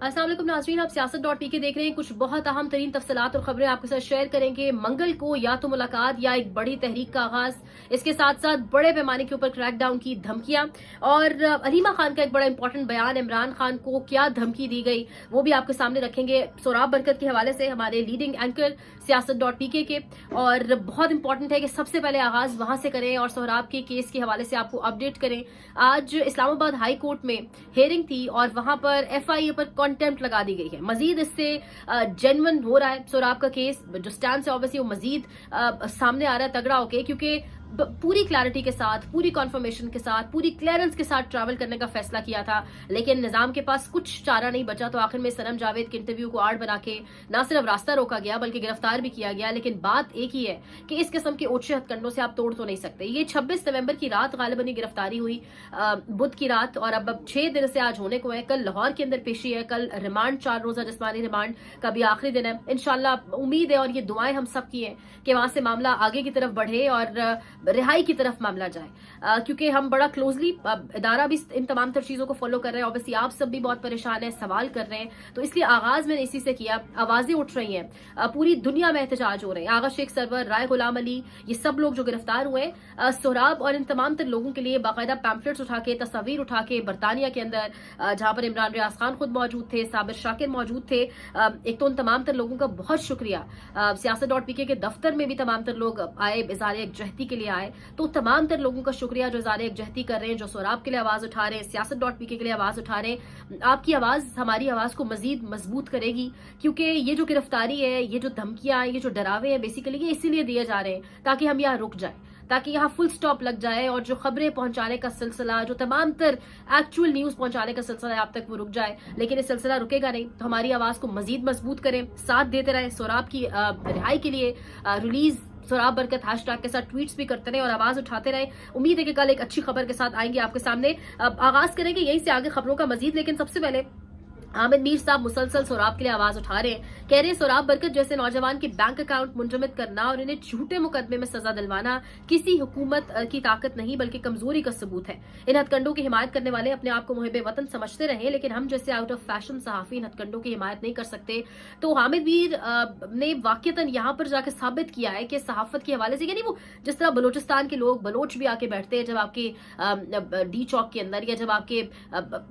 अस्सलाम वालेकुम नाज़रीन, आप सियासत.pk देख रहे हैं। कुछ बहुत अहम तरीन तफसीलात और खबरें आपके साथ शेयर करेंगे। मंगल को या तो मुलाकात या एक बड़ी तहरीक का आगाज, इसके साथ साथ बड़े पैमाने के ऊपर क्रैकडाउन की धमकियां और अलीमा खान का एक बड़ा इंपॉर्टेंट बयान, इमरान खान को क्या धमकी दी गई वो भी आपके सामने रखेंगे सोराब बरकत के हवाले से, हमारे लीडिंग एंकर सियासत.pk के। और बहुत इंपॉर्टेंट है कि सबसे पहले आगाज वहां से करें और सोहराब के केस के हवाले से आपको अपडेट करें। आज इस्लामाबाद हाई कोर्ट में हेयरिंग थी और वहां पर FIA पर कंटेम्प्ट लगा दी गई है। मजीद इससे जेन्युइन हो रहा है सोराब का केस, जो स्टैंड है ऑब्वियसली वो मजीद सामने आ रहा है तगड़ा होके, क्योंकि पूरी क्लैरिटी के साथ, पूरी कॉन्फर्मेशन के साथ, पूरी क्लियरेंस के साथ ट्रैवल करने का फैसला किया था, लेकिन निजाम के पास कुछ चारा नहीं बचा। तो आखिर में सनम जावेद के इंटरव्यू को आड़ बना के न सिर्फ रास्ता रोका गया बल्कि गिरफ्तार भी किया गया। लेकिन बात एक ही है कि इस किस्म के ओछे हथकंडों से आप तोड़ तो नहीं सकते। ये 26 नवंबर की रात गालिबन गिरफ्तारी हुई, बुध की रात, और अब 6 दिन से आज होने को है। कल लाहौर के अंदर पेशी है, कल रिमांड, 4 रोजा जिस्मानी रिमांड का भी आखिरी दिन है। इंशाल्लाह उम्मीद है और ये दुआएं हम सब की हैं कि वहां से मामला आगे की तरफ बढ़े और रिहाई की तरफ मामला जाए, क्योंकि हम बड़ा क्लोजली, इदारा भी इन तमाम तर चीजों को फॉलो कर रहे हैं। ऑब्वियसली आप सब भी बहुत परेशान हैं, सवाल कर रहे हैं, तो इसलिए आगाज मैंने इसी से किया। आवाजें उठ रही हैं, पूरी दुनिया में एहतजाज हो रहे हैं। आगा शेख सरवर, राय गुलाम अली, ये सब लोग जो गिरफ्तार हुए, सोहराब और इन तमाम तर लोगों के लिए बाकायदा पैम्फलेट्स उठा के, तस्वीर उठा के, बरतानिया के अंदर जहां पर इमरान रियाज खान खुद मौजूद थे, साबिर शाकिर मौजूद थे। एक तो उन तमाम तर लोगों का बहुत शुक्रिया। सियासत.pk के दफ्तर में भी तमाम तर लोग आए, इज़हार यकजहती के लिए आए, तो तमाम तर लोगों का शुक्रिया जो इज़हार यकजहती कर रहे हैं, जो सोहराब के लिए आवाज उठा रहे हैं, सियासत.pk के लिए आवाज उठा रहे हैं। आपकी आवाज हमारी आवाज को मजीद मजबूत करेगी, क्योंकि ये जो गिरफ्तारी है, ये जो धमकियां, ये जो डरावे हैं, बेसिकली ये इसीलिए दिए जा रहे हैं ताकि हम यहाँ रुक जाए, ताकि यहाँ फुल स्टॉप लग जाए और जो खबरें पहुंचाने का सिलसिला, जो तमाम तर एक्चुअल न्यूज पहुंचाने का सिलसिला है आप तक, वो रुक जाए। लेकिन ये सिलसिला रुकेगा नहीं, तो हमारी आवाज को मजीद मजबूत करें, साथ देते रहे। सोहराब की रिहाई के लिए रिलीज सोहराब बरकत हैशटैग के साथ ट्वीट्स भी करते रहे और आवाज उठाते रहे। उम्मीद है कि कल एक अच्छी खबर के साथ आएंगे आपके सामने। आगाज करेंगे यहीं से आगे खबरों का मजीद, लेकिन सबसे पहले आमिर मीर साहब मुसलसल सोहराब के लिए आवाज उठा रहे हैं। कह रहे हैं सोहराब बरकत जैसे नौजवान के बैंक अकाउंट मुंजमद करना और इन्हें झूठे मुकदमे में सजा दिलवाना किसी हुकूमत की ताकत नहीं बल्कि कमजोरी का सबूत है। इन हथकंडों की हिमायत करने वाले अपने आप को मुहिब वतन समझते रहे, लेकिन हम जैसे आउट ऑफ फैशन सहाफी इन हथकंडों की हिमायत नहीं कर सकते। तो आमिर मीर ने वाकईतन यहाँ पर जाकर साबित किया है कि सहाफत के हवाले से, यानी वो जिस तरह बलोचिस्तान के लोग, बलोच भी आके बैठते हैं जब आपके डी चौक के अंदर या जब आपके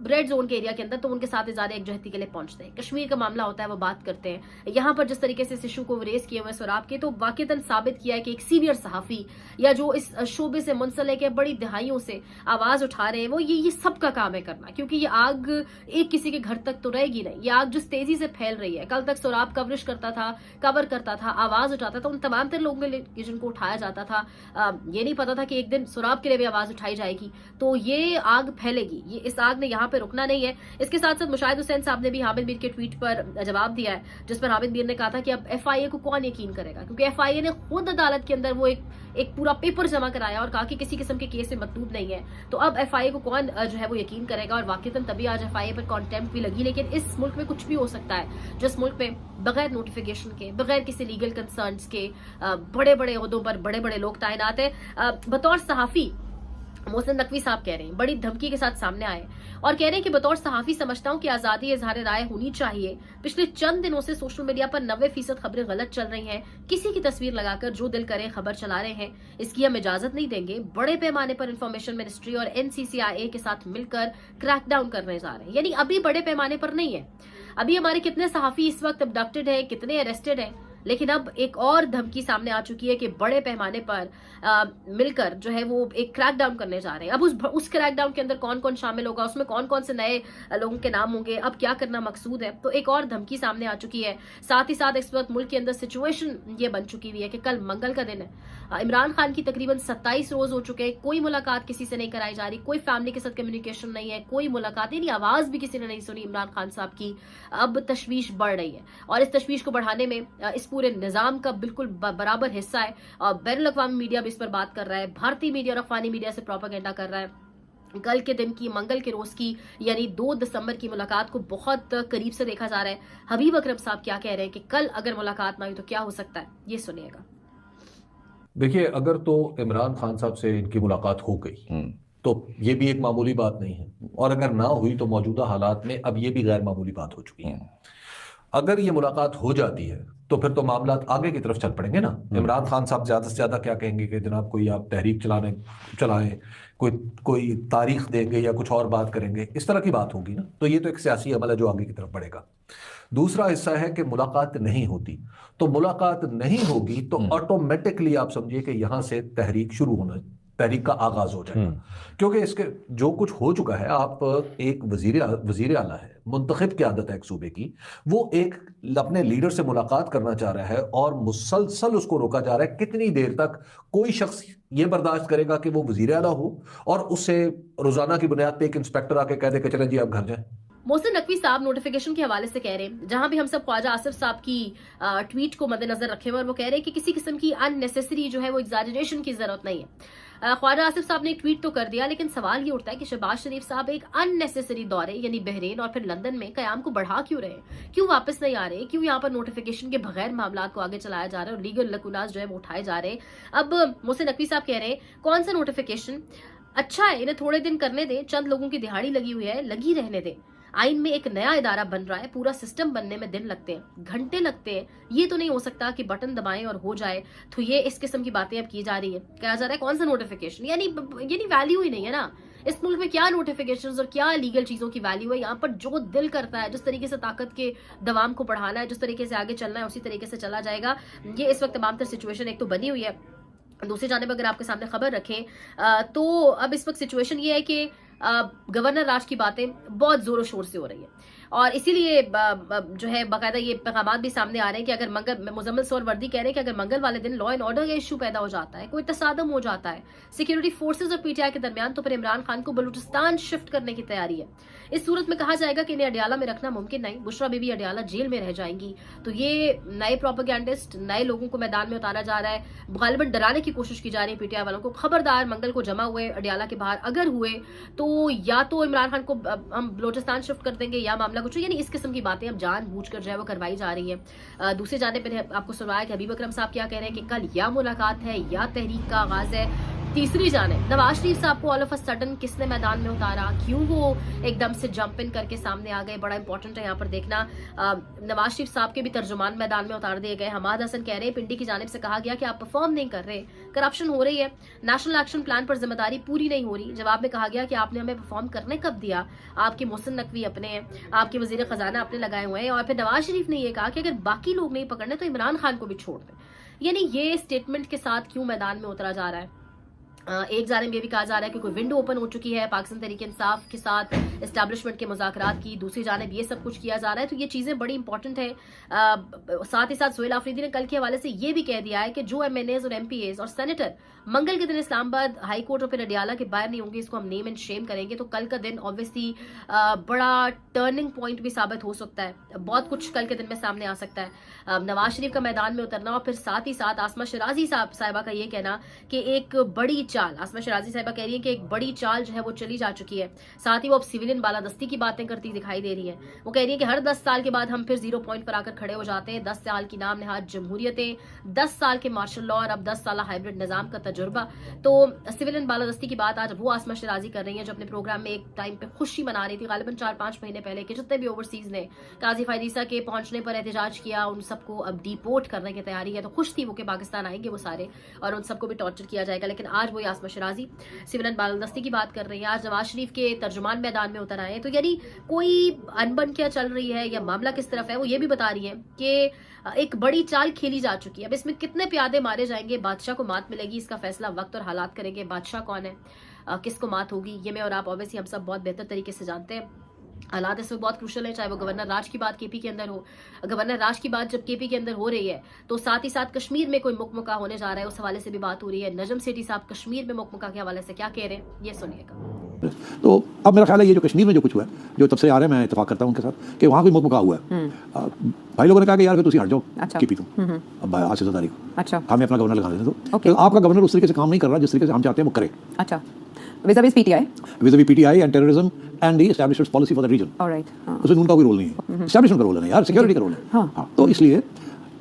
रेड जोन के एरिया के अंदर, तो उनके साथ इज़हार यकजहती के लिए पहुंचते हैं। कश्मीर का मामला होता है वो बात करते हैं। यहाँ पर जिस तरीके से इस इशू को रेस किए हुए सोहराब के, तो वाकईतन साबित किया है कि एक सीनियर सहाफी या जो इस शोबे से मुंसलिक है, बड़ी दहाइयों से आवाज उठा रहे हैं, वो ये सबका काम है करना, क्योंकि ये आग एक किसी के घर तक तो रहेगी नहीं। ये आग जिस तेजी से फैल रही है, कल तक सोहराब कवरेज करता था, कवर करता था, आवाज उठाता था, उन तमाम तर लोगों के लिए जिनको उठाया जाता था, ये नहीं पता था कि एक दिन सोहराब के लिए भी आवाज उठाई जाएगी, तो ये आग फैलेगी। ये इस आग ने यहाँ पे रुकना नहीं है। इसके साथ साथ मुशाहिद हुसैन साहब ने भी हामिद मीर के ट्वीट पर जवाब दिया है, जिस पर हामिद मीर ने कहा था कि अब FIA को कौन यकीन करेगा, क्योंकि FIA ने खुद अदालत के अंदर वो एक पूरा पेपर जमा कराया और कहा कि किसी किस्म के केस में मतलूब नहीं है। तो अब FIA को कौन जो है वो यकीन करेगा, और वाकईतन तभी आज FIA पर कॉन्टेम्प्ट भी लगी। लेकिन इस मुल्क में कुछ भी हो सकता है, जिस मुल्क में बगैर नोटिफिकेशन के, बगैर किसी लीगल कंसर्न्स के बड़े बड़े ओहदों पर बड़े बड़े लोग तैनात है। बतौर सहाफी मोहसिन नकवी साहब कह रहे हैं, बड़ी धमकी के साथ सामने आए और कह रहे हैं कि बतौर सहाफी समझता हूं कि आजादी इजहार राय होनी चाहिए। पिछले चंद दिनों से सोशल मीडिया पर 90% खबरें गलत चल रही हैं। किसी की तस्वीर लगाकर जो दिल करे खबर चला रहे हैं, इसकी हम इजाजत नहीं देंगे। बड़े पैमाने पर इंफॉर्मेशन मिनिस्ट्री और NCCIA के साथ मिलकर क्रैकडाउन करने जा रहे हैं। यानी अभी बड़े पैमाने पर नहीं है। अभी हमारे कितने सहाफी इस वक्त अबडक्टेड है, कितने अरेस्टेड है, लेकिन अब एक और धमकी सामने आ चुकी है कि बड़े पैमाने पर मिलकर जो है वो एक क्रैकडाउन करने जा रहे हैं। अब उस क्रैकडाउन के अंदर कौन कौन शामिल होगा, उसमें कौन कौन से नए लोगों के नाम होंगे, अब क्या करना मकसूद है, तो एक और धमकी सामने आ चुकी है। साथ ही साथ इस वक्त मुल्क के अंदर सिचुएशन ये बन चुकी हुई है कि कल मंगल का दिन है। इमरान खान की तकरीबन 27 रोज हो चुके हैं, कोई मुलाकात किसी से नहीं कराई जा रही, कोई फैमिली के साथ कम्युनिकेशन नहीं है, कोई मुलाकात नहीं, आवाज भी किसी ने नहीं सुनी इमरान खान साहब की। अब तशवीश बढ़ रही है और इस तशवीश को बढ़ाने में इस पूरे निजाम का बिल्कुल बराबर हिस्सा है। और बैनुल अक़वामी मीडिया भी इस पर बात कर रहा है, भारतीय मीडिया और अफ़गानी मीडिया से प्रोपेगेंडा कर रहा है। कल के दिन की, मंगल के रोज की, यानी 2 दिसंबर की मुलाकात को बहुत करीब से देखा जा रहा है। हबीब अकरम साहब क्या कह रहे हैं कि कल अगर मुलाकात ना हुई तो क्या हो सकता है, ये सुनिएगा। देखिए, अगर तो इमरान खान साहब से इनकी मुलाकात हो गई तो ये भी एक मामूली बात नहीं है, और अगर ना हुई तो मौजूदा हालात में अब ये भी गैर मामूली बात हो चुकी है। अगर ये मुलाकात हो जाती है तो फिर तो मामला आगे की तरफ चल पड़ेंगे ना। इमरान खान साहब ज्यादा से ज्यादा क्या कहेंगे कि जनाब कोई आप तहरीक चलाएं, कोई कोई तारीख देंगे या कुछ और बात करेंगे, इस तरह की बात होगी ना। तो ये तो एक सियासी अमल है जो आगे की तरफ बढ़ेगा। दूसरा हिस्सा है कि मुलाकात नहीं होती, तो मुलाकात नहीं होगी तो ऑटोमेटिकली आप समझिए कि यहां से तहरीक का आगाज हो जाएगा। क्योंकि इसके जो कुछ हो चुका है, आप एक वजीर आला है, मुंतखब की आदत है एक सूबे की, वो एक अपने लीडर से मुलाकात करना चाह रहा है और मुसलसल उसको रोका जा रहा है। कितनी देर तक कोई शख्स ये बर्दाश्त करेगा कि वो वजीर आला हो और उससे रोजाना की बुनियाद पे एक इंस्पेक्टर आके कह दे कि चलें जी आप घर जाएं। मोहसिन नकवी साहब नोटिफिकेशन के हवाले से कह रहे हैं, जहां भी हम सब ख्वाजा आसिफ साहब की ट्वीट को मद्देनजर रखे हुए और वो कह रहे हैं कि किसी किस्म की अननेसेसरी जो है वो एग्जैजरेशन की जरूरत नहीं है। ख्वाजा आसिफ साहब ने एक ट्वीट तो कर दिया, लेकिन सवाल ये उठता है कि शहबाज शरीफ साहब एक अननेसेसरी दौरे यानी बहरीन और फिर लंदन में कयाम को बढ़ा क्यों रहे हैं, क्यों वापस नहीं आ रहे, क्यों यहाँ पर नोटिफिकेशन के बगैर मामला को आगे चलाया जा रहा है और लीगल लकुनाज जो है वो उठाए जा रहे हैं। अब मोहसिन नकवी साहब कह रहे हैं कौन सा नोटिफिकेशन, अच्छा है इन्हें थोड़े दिन करने दें, चंद लोगों की दिहाड़ी लगी हुई है, लगी रहने दें। आइन में एक नया इदारा बन रहा है, पूरा सिस्टम बनने में दिन लगते हैं, घंटे लगते हैं। ये तो नहीं हो सकता कि बटन दबाएं और हो जाए। तो ये इस किस्म की बातें अब की जा रही है, कहा जा रहा है कौन सा नोटिफिकेशन, यानी वैल्यू ही नहीं है ना। इस मुल्क में क्या नोटिफिकेशंस और क्या लीगल चीजों की वैल्यू है। यहाँ पर जो दिल करता है, जिस तरीके से ताकत के दवाम को बढ़ाना है, जिस तरीके से आगे चलना है, उसी तरीके से चला जाएगा। ये इस वक्त तमाम तर सिचुएशन एक तो बनी हुई है। दूसरी जानिब अगर आपके सामने खबर रखें तो अब इस वक्त सिचुएशन ये है कि गवर्नर राज की बातें बहुत जोरों शोर से हो रही है और इसीलिए जो है बाकायदा ये पैगाम भी सामने आ रहे हैं कि अगर मुजम्मिल सौर वर्दी कह रहे हैं कि अगर मंगल वाले दिन लॉ एंड ऑर्डर का इशू पैदा हो जाता है, कोई तसादम हो जाता है सिक्योरिटी फोर्सेज और पीटीआई के दरमियान, तो फिर इमरान खान को बलूचिस्तान शिफ्ट करने की तैयारी है। इस सूरत में कहा जाएगा कि इन्हें अडियाला में रखना मुमकिन नहीं, बुशरा बीबी अडियाला जेल में रह जाएंगी। तो ये नए प्रोपेगेंडिस्ट, नए लोगों को मैदान में उतारा जा रहा है, गालिबन डराने की कोशिश की जा रही है पीटीआई वालों को। खबरदार मंगल को जमा हुए अडियाला के बाहर अगर हुए तो या तो इमरान खान को हम बलूचिस्तान शिफ्ट कर देंगे या मामला कुछ, यानी इस किस्म की बातें अब जानबूझकर जो है वो करवाई जा रही है। दूसरे जाने पर आपको सुनवाया कि हबीब अकरम साहब क्या कह रहे हैं कि कल या मुलाकात है या तहरीक का आगाज है। तीसरी जाने नवाज शरीफ साहब को ऑल ऑफ अ सडन किसने मैदान में उतारा, क्यों वो एकदम से जंप इन करके सामने आ गए, बड़ा इंपॉर्टेंट है यहाँ पर देखना। नवाज शरीफ साहब के भी तर्जुमान मैदान में उतार दिए गए। हमाद हसन कह रहे हैं पिंडी की जानिब से कहा गया कि आप परफॉर्म नहीं कर रहे, करप्शन हो रही है, नेशनल एक्शन प्लान पर जिम्मेदारी पूरी नहीं हो रही। जवाब में कहा गया कि आपने हमें परफॉर्म करने कब दिया, आपके मोहसिन नकवी अपने हैं, आपके वजीर खजाना अपने लगाए हुए हैं। और फिर नवाज शरीफ ने यह कहा कि अगर बाकी लोग नहीं पकड़ने तो इमरान खान को भी छोड़ दें। यानी ये स्टेटमेंट के साथ क्यों मैदान में उतरा जा रहा है। एक जानिब ये भी कहा जा रहा है कि कोई विंडो ओपन हो चुकी है पाकिस्तान तहरीक इंसाफ के साथ एस्टैब्लिशमेंट के मुज़ाकरात की, दूसरी जानिब ये सब कुछ किया जा रहा है। तो ये चीज़ें बड़ी इंपॉर्टेंट है। साथ ही साथ सोहेल आफरीदी ने कल के हवाले से ये भी कह दिया है कि जो MNAs और MPAs और सेनेटर मंगल के दिन इस्लामाबाद हाई कोर्ट और फिर अडियाला के बाहर नहीं होंगे, इसको हम नेम एंड शेम करेंगे। तो कल का दिन ऑब्वियसली बड़ा टर्निंग पॉइंट भी साबित हो सकता है, बहुत कुछ कल के दिन में सामने आ सकता है। नवाज शरीफ का मैदान में उतरना और फिर साथ ही साथ आसमा शराजी साहिबा का ये कहना कि एक बड़ी चाल, आसमा शराजी साहिबा कह रही है कि एक बड़ी चाल जो है वो चली जा चुकी है। साथ ही वो अब सिविलियन बालादस्ती की बातें करती दिखाई दे रही है। वो कह रही है कि हर 10 साल के बाद हम फिर 0 पॉइंट पर आकर खड़े हो जाते हैं। 10 साल की नाम नहाद जमहूरियतें, 10 साल के मार्शल लॉ और अब 10 साल हाइब्रिड निजाम का तजुर्बा। तो सिविलियन बालादस्ती की बात आज वो आसमा शराजी कर रही है, जो अपने प्रोग्राम में एक टाइम पे खुशी मना रही थी गालिबन 4-5 महीने पहले कि जितने भी ओवरसीज ने काजी फायदीसा के पहुंचने पर एहतजाज किया, उन सबको अब डिपोर्ट करने की तैयारी है। तो खुश थी वो कि पाकिस्तान आएंगे वो सारे और उन सबको भी टॉर्चर किया जाएगा। लेकिन आज वो आसमा शराजी सिविलियन बालादस्ती की बात कर रही है। आज नवाज शरीफ के तर्जुमान मैदान में उतर आए। तो यानी कोई अनबन क्या चल रही है या मामला किस तरफ है, वो ये भी बता रही है कि एक बड़ी चाल खेली जा चुकी है। अब इसमें कितने प्यादे मारे जाएंगे, बादशाह को मात मिलेगी, इसका फैसला वक्त और हालात करेंगे। बादशाह कौन है, किसको मात होगी, ये मैं और आप ऑब्वियसली हम सब बहुत बेहतर तरीके से जानते हैं। हालात इसमें बहुत क्रूशल है, चाहे वो गवर्नर राज की बात केपी के अंदर हो। गवर्नर राज की बात जब केपी के अंदर हो रही है तो साथ ही साथ कश्मीर में कोई मुकमुका होने जा रहा है, उस हवाले से भी बात हो रही है। नजम सेठी साहब कश्मीर में मुकमुका के हवाले से क्या कह रहे हैं, ये सुनिएगा। तो अब मेरा ख्याल है ये जो कश्मीर में जो कुछ हुआ है, जो तब से आ रहे हैं, मैं इत्तेफाक करता हूँ उनके साथ कि वहाँ कोई मुकमुका हुआ है। भाई लोगों ने कहा कि यार फिर तुम हट जाओ केपी तुम अब आज से तारीख, अच्छा हमें अपना गवर्नर लगा देते तो आपका गवर्नर उस तरीके से काम नहीं कर रहा जिस तरीके से हम चाहते हैं वो करे। अच्छा, vis-a-vis PTI and terrorism and the establishment's policy for the region. All right. उसमें उनका कोई रोल नहीं है, एस्टैब्लिशमेंट का रोल है ना यार, सिक्योरिटी का रोल है। हाँ, तो इसलिए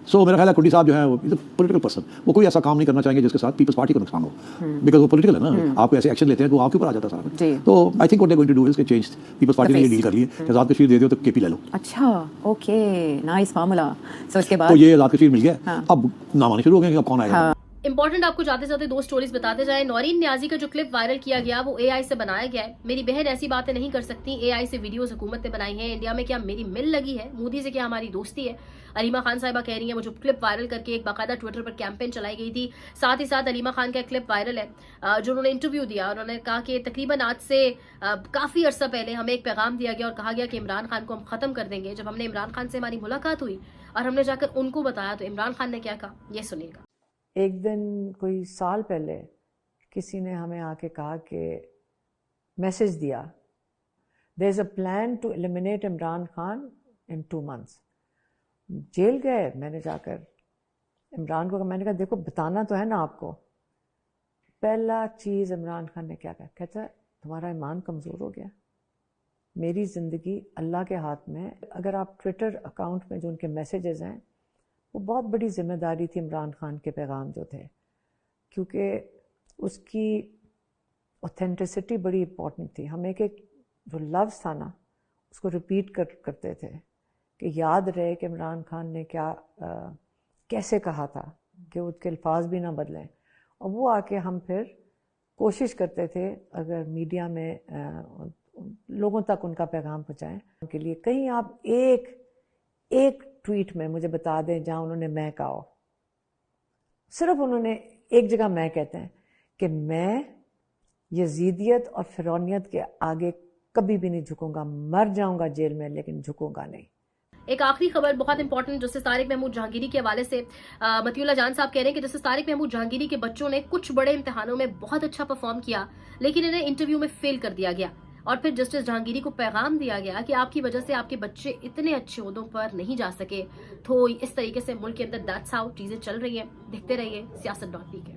सो मेरा ख्याल है कुड्डी साहब जो है वो पॉलिटिकल पर्सन, वो कोई ऐसा काम नहीं करना चाहेंगे जिसके साथ पीपल्स पार्टी को नुकसान हो, बिकॉज वो पॉलिटिकल है ना, आप ऐसे एक्शन लेते हैं तो आपके ऊपर आ जाता है सारा। तो I think what they going to do is change, Peoples Party ने ये डील कर लिए कि आजाद कश्मीर दे दो तो केपी ले लो। अच्छा, ओके, नाइस फार्मूला। सो इसके बाद तो ये आजाद कश्मीर मिल गया, अब नाम आने शुरू हो गए कि अब कौन आएगा। इंपॉर्टेंट आपको जाते जाते दो स्टोरीज बताते जाए। नौरीन न्याजी का जो क्लिप वायरल किया गया वो एआई से बनाया गया है। मेरी बहन ऐसी बातें नहीं कर सकती, एआई से वीडियोस हुकूमत ने बनाई है। इंडिया में क्या मेरी मिल लगी है, मोदी से क्या हमारी दोस्ती है। अलीमा खान साहिबा कह रही है, वो जो क्लिप वायरल करके एक बाकायदा ट्विटर पर कैंपेन चलाई गई थी। साथ ही साथ अलीमा खान का एक क्लिप वायरल है जो उन्होंने इंटरव्यू दिया, उन्होंने कहा कि तकरीबन आज से काफी अर्सा पहले हमें एक पैगाम दिया गया और कहा गया कि इमरान खान को हम खत्म कर देंगे। जब हमने इमरान खान से हमारी मुलाकात हुई और हमने जाकर उनको बताया तो इमरान खान ने क्या कहा, ये सुनिएगा। एक दिन कोई साल पहले किसी ने हमें आके कहा कि मैसेज दिया, there is a plan to eliminate Imran Khan in 2 months। Jail गए, मैंने जाकर इमरान को मैंने कहा देखो बताना तो है ना आपको। पहला चीज़ इमरान खान ने क्या कहा, कहता तुम्हारा ईमान कमज़ोर हो गया, मेरी ज़िंदगी अल्लाह के हाथ में। अगर आप ट्विटर अकाउंट में जो उनके मैसेजेस हैं, वो बहुत बड़ी जिम्मेदारी थी इमरान खान के पैगाम जो थे, क्योंकि उसकी ऑथेंटिसिटी बड़ी इम्पॉर्टेंट थी। हम एक एक जो लफ्ज़ था ना उसको रिपीट करते थे कि याद रहे कि इमरान खान ने क्या कैसे कहा था, कि उसके अल्फाज भी ना बदलें। और वो आके हम फिर कोशिश करते थे अगर मीडिया में लोगों तक उनका पैगाम पहुँचाएँ उनके लिए। कहीं आप एक ट्वीट में मुझे बता दें जहां उन्होंने मैं कहा हो। सिर्फ उन्होंने एक जगह मैं कहते हैं कि मैं यजीदियत और फिरौनियत के आगे कभी भी नहीं झुकूंगा, मर जाऊंगा जेल में लेकिन झुकूंगा नहीं। एक आखिरी खबर बहुत इंपॉर्टेंट, जस्टिस तारिक महमूद जहांगीरी के हवाले से मतियुल्लाह जान साहब कह रहे हैं कि जस्टिस तारिक महमूद जहांगीरी के बच्चों ने कुछ बड़े इम्तिहानों में बहुत अच्छा परफॉर्म किया लेकिन इन्हें इंटरव्यू में फेल कर दिया गया और फिर जस्टिस जहांगीरी को पैगाम दिया गया कि आपकी वजह से आपके बच्चे इतने अच्छे ओहदों पर नहीं जा सके। तो इस तरीके से मुल्क के अंदर दैट्स हाउ चीजें चल रही हैं। देखते रहिए Siyasat.pk।